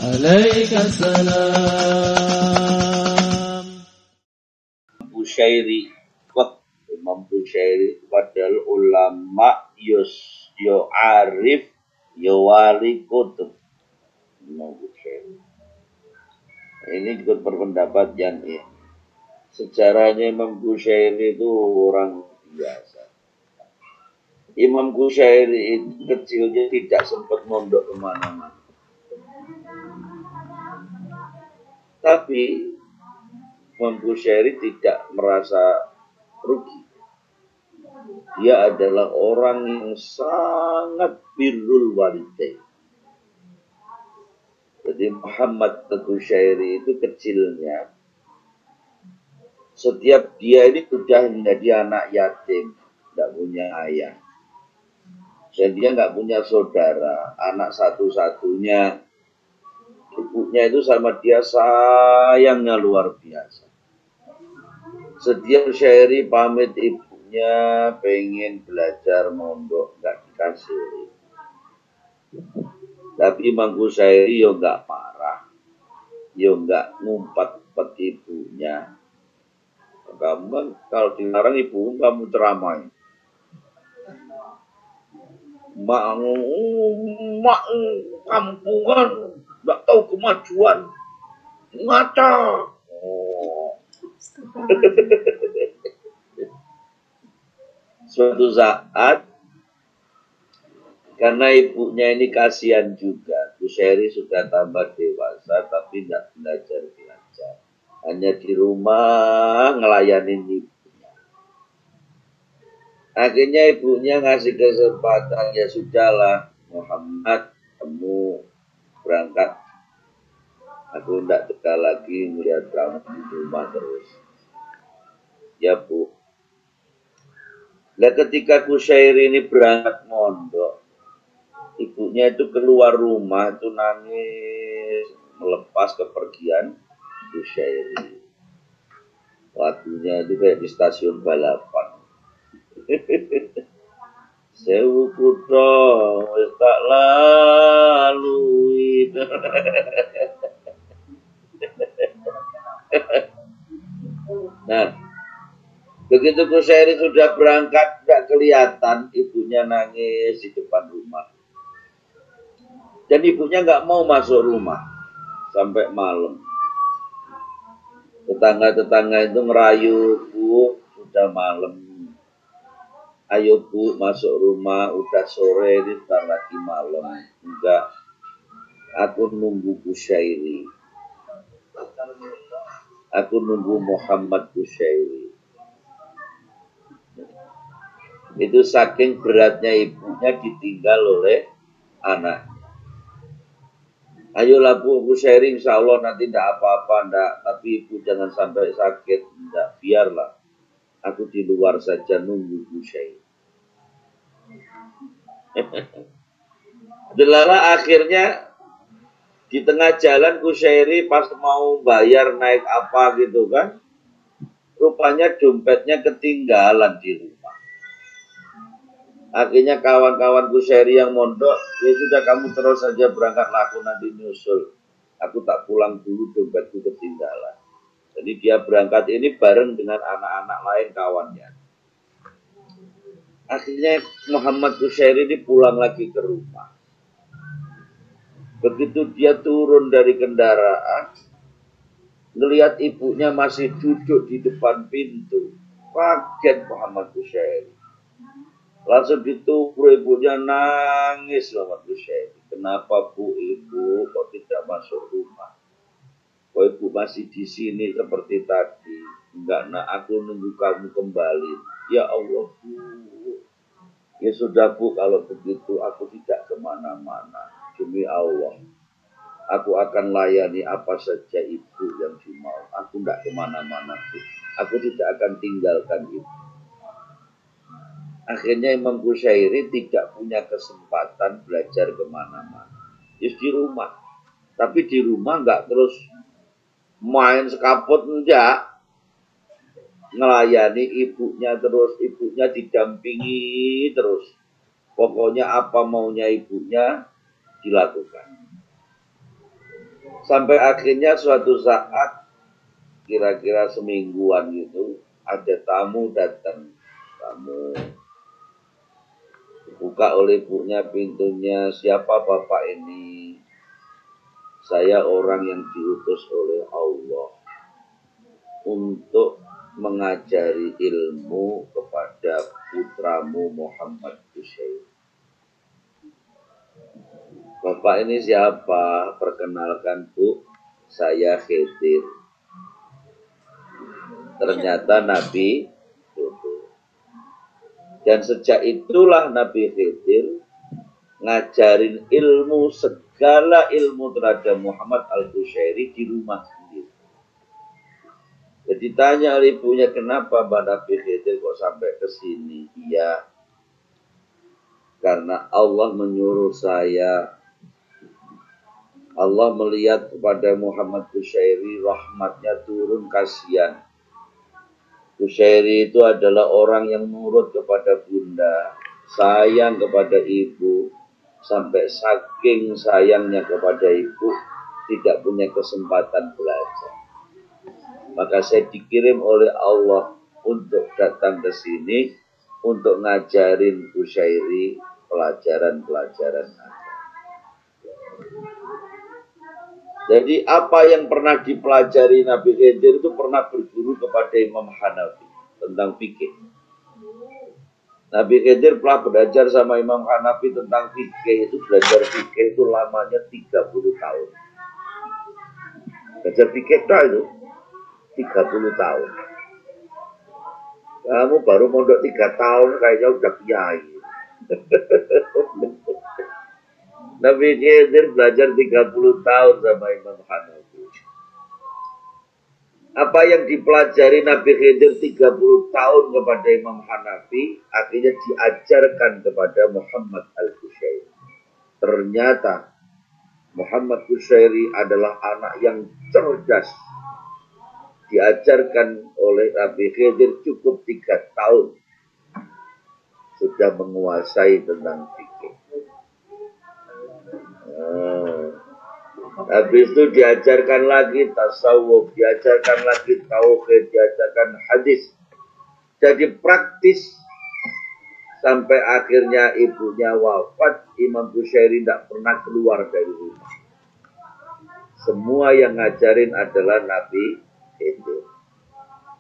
Alaikassalam. Busyairi kot Imam Busyairi padahal ulama yo arif yo wali kutub. Imam Busyairi ini ikut berpendapat yang ini. Sejarahnya Imam Busyairi itu orang biasa. Imam Busyairi itu kecilnya tidak sempat mondok kemana-mana. Tapi Imam Busyairi tidak merasa rugi. Dia adalah orang yang sangat birrul walidain. Jadi Muhammad Busyairi itu kecilnya, setiap dia ini sudah menjadi anak yatim, tidak punya ayah. Dan dia nggak punya saudara, anak satu-satunya. Ibunya itu sama dia sayangnya luar biasa. Setiap Busyairi pamit ibunya pengen belajar mondok, nggak dikasih. Tapi Imam Busyairi yo nggak marah, yo nggak ngumpat ibunya. Kamu kan kalau dilarang ibu kamu ceramai. Mak kampungan, nggak tahu kemajuan, ngaca. Oh. Suatu saat, karena ibunya ini kasihan juga, Busyairi sudah tambah dewasa tapi tidak belajar. Hanya di rumah ngelayanin ibunya. Akhirnya ibunya ngasih kesempatan, ya sudahlah Muhammad, kamu berangkat. Aku tidak tega lagi melihat kamu di rumah terus. Ya Bu. Nah ketika Busyairi ini berangkat mondok, ibunya itu keluar rumah itu nangis melepas kepergian Busyairi. Waktunya itu kayak di stasiun balapan. Sewu kutha wis tak lalui. Nah, begitu Busyairi sudah berangkat, tidak kelihatan ibunya nangis di depan rumah. Dan ibunya nggak mau masuk rumah sampai malam. Tetangga-tetangga itu ngerayu, Bu, sudah malam. Ayo Bu, masuk rumah, udah sore, ini sebentar lagi malam. Enggak, aku nunggu Busyairi. Aku nunggu Muhammad Busyairi. Itu saking beratnya ibunya ditinggal oleh anak. Ayolah Bu, Busyairi insya Allah nanti tidak apa-apa, enggak. Tapi ibu jangan sampai sakit, enggak. Biarlah, aku di luar saja nunggu Busyairi. Delala akhirnya di tengah jalan Busyairi pas mau bayar naik apa gitu kan, rupanya dompetnya ketinggalan di rumah. Akhirnya kawan-kawan Busyairi yang mondok, ya sudah kamu terus saja berangkat, aku nanti nyusul. Aku tak pulang dulu, dompetku ketinggalan. Jadi dia berangkat ini bareng dengan anak-anak lain kawannya. Akhirnya Muhammad Busyairi ini pulang lagi ke rumah. Begitu dia turun dari kendaraan, ngelihat ibunya masih duduk di depan pintu. Kaget Muhammad Busyairi. Langsung ditunggu, ibunya nangis Muhammad Busyairi. Kenapa Bu, ibu kok tidak masuk rumah? Kok ibu masih di sini seperti tadi? Enggak, nak, aku nunggu kamu kembali. Ya Allah Bu. Ya sudah Bu, kalau begitu aku tidak kemana-mana. Demi Allah, aku akan layani apa saja ibu yang dimau. Aku tidak kemana-mana Bu. Aku tidak akan tinggalkan ibu. Akhirnya Imam Busyairi tidak punya kesempatan belajar kemana-mana. Just di rumah. Tapi di rumah nggak terus main sekaput, enggak. Ngelayani ibunya terus, ibunya didampingi terus. Pokoknya apa maunya ibunya dilakukan. Sampai akhirnya suatu saat, kira-kira semingguan gitu, ada tamu datang. Tamu buka oleh ibunya pintunya, siapa bapak ini? Saya orang yang diutus oleh Allah untuk mengajari ilmu kepada putramu Muhammad Bushair. Bapak ini siapa? Perkenalkan Bu, saya Khidir. Ternyata Nabi Khidir. Dan sejak itulah Nabi Khidir ngajarin ilmu, segala ilmu terhadap Muhammad Al-Bushairi di rumah sendiri. Jadi tanya oleh ibunya, kenapa Mbak Nabi Khidir kok sampai ke sini? Iya, karena Allah menyuruh saya. Allah melihat kepada Muhammad Bushairi, rahmatnya turun, kasihan. Bushairi itu adalah orang yang nurut kepada bunda, sayang kepada ibu, sampai saking sayangnya kepada ibu, tidak punya kesempatan belajar. Maka saya dikirim oleh Allah untuk datang ke sini, untuk ngajarin Bushairi pelajaran-pelajaran. Jadi apa yang pernah dipelajari Nabi Khidir itu pernah berguru kepada Imam Hanafi tentang fikih. Nabi Khidir pernah belajar sama Imam Hanafi tentang fikih, itu belajar fikih itu lamanya 30 tahun. Belajar fikih itu 30 tahun. Kamu baru mondok 3 tahun kayaknya udah kiai. Nabi Khidir belajar 30 tahun sama Imam Hanafi. Apa yang dipelajari Nabi Khidir 30 tahun kepada Imam Hanafi, akhirnya diajarkan kepada Muhammad Al-Bushairi. Ternyata Muhammad Bushairi adalah anak yang cerdas. Diajarkan oleh Nabi Khidir cukup 3 tahun. Sudah menguasai tentang fikih. Habis itu diajarkan lagi tasawuf, diajarkan lagi tauhid, diajarkan hadis. Jadi praktis sampai akhirnya ibunya wafat, Imam Bushairi tidak pernah keluar dari rumah. Semua yang ngajarin adalah Nabi Khidir.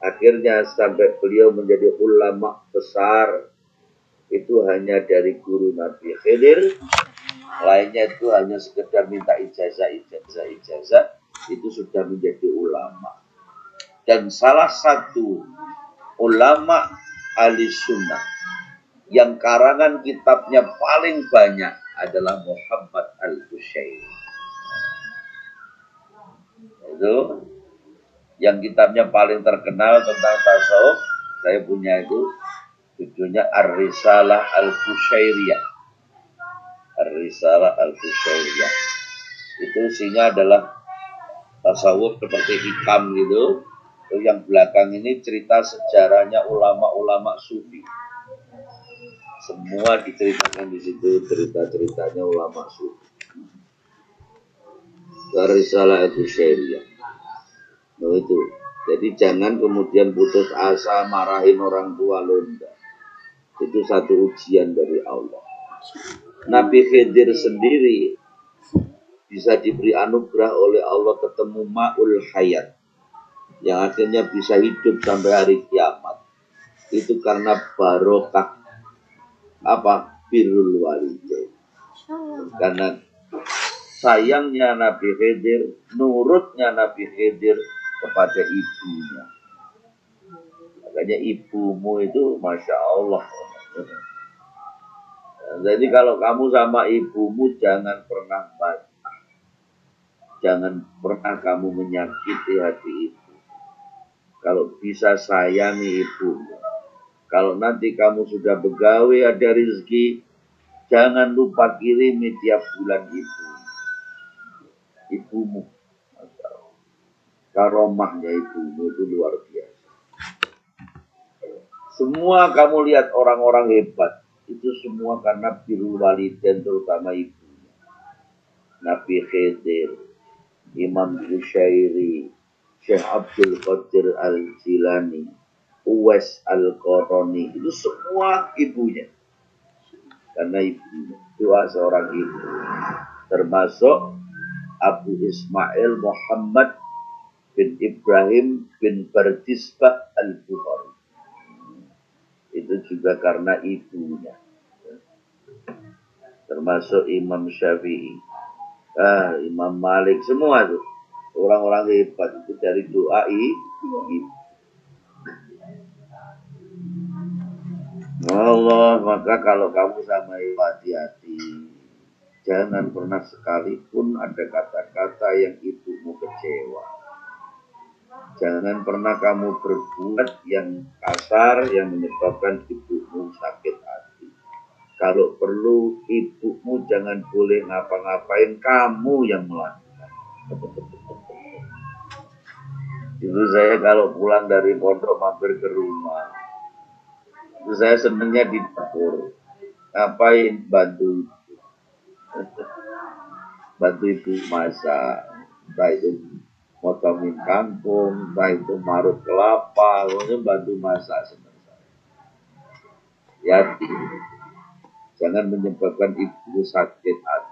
Akhirnya sampai beliau menjadi ulama besar, itu hanya dari guru Nabi Khidir. Lainnya itu hanya sekedar minta ijazah, itu sudah menjadi ulama. Dan salah satu ulama ahli sunnah yang karangan kitabnya paling banyak adalah Muhammad Al-Bushairi. Itu yang kitabnya paling terkenal tentang tasawuf, saya punya itu, judulnya Ar-Risalah Al-Bushairiyah. Ar-Risalah Al-Bushairiyah. Itu isinya adalah tasawuf seperti hikam gitu. Yang belakang ini cerita sejarahnya ulama-ulama sufi. Semua diceritakan di situ, cerita-ceritanya ulama sufi. Ar-Risalah Al-Bushairiyah. Nah itu. Jadi jangan kemudian putus asa marahin orang tua londa. Itu satu ujian dari Allah. Nabi Khidir sendiri bisa diberi anugerah oleh Allah ketemu Ma'ul Hayat yang akhirnya bisa hidup sampai hari kiamat. Itu karena barokah birrul walidain. Karena sayangnya Nabi Khidir, nurutnya Nabi Khidir kepada ibunya. Makanya ibumu itu Masya Allah. Jadi kalau kamu sama ibumu jangan pernah bantah. Jangan pernah kamu menyakiti hati ibu. Kalau bisa sayangi ibumu. Kalau nanti kamu sudah begawe ada rezeki, jangan lupa kirimi tiap bulan ibumu. Karomahnya ibumu itu luar biasa. Semua kamu lihat orang-orang hebat, itu semua karena birrul walidain, terutama ibunya. Nabi Khidir, Imam Bushairi, Syekh Abdul Qadir Al-Jilani, Uwais Al-Qarani, itu semua ibunya. Karena ibunya, doa seorang ibu. Termasuk Abu Ismail Muhammad bin Ibrahim bin Bardisbah Al-Bukhari. Itu juga karena ibunya. Termasuk Imam Syafi'i, Imam Malik, semua itu orang-orang hebat itu dari doa ibu. Allah, maka kalau kamu sama ibu hati-hati, jangan pernah sekalipun ada kata-kata yang ibumu kecewa. Jangan pernah kamu berbuat yang kasar yang menyebabkan ibumu sakit hati. Kalau perlu ibumu jangan boleh ngapa-ngapain, kamu yang melakukan. Dulu saya kalau pulang dari pondok mampir ke rumah, itu saya senengnya di dapur. Ngapain? Bantu ibu masak, entah itu motongin kangkung, entah itu marut kelapa, pokoknya bantu masak senang saya. Ya, jangan menyebabkan ibu sakit hati.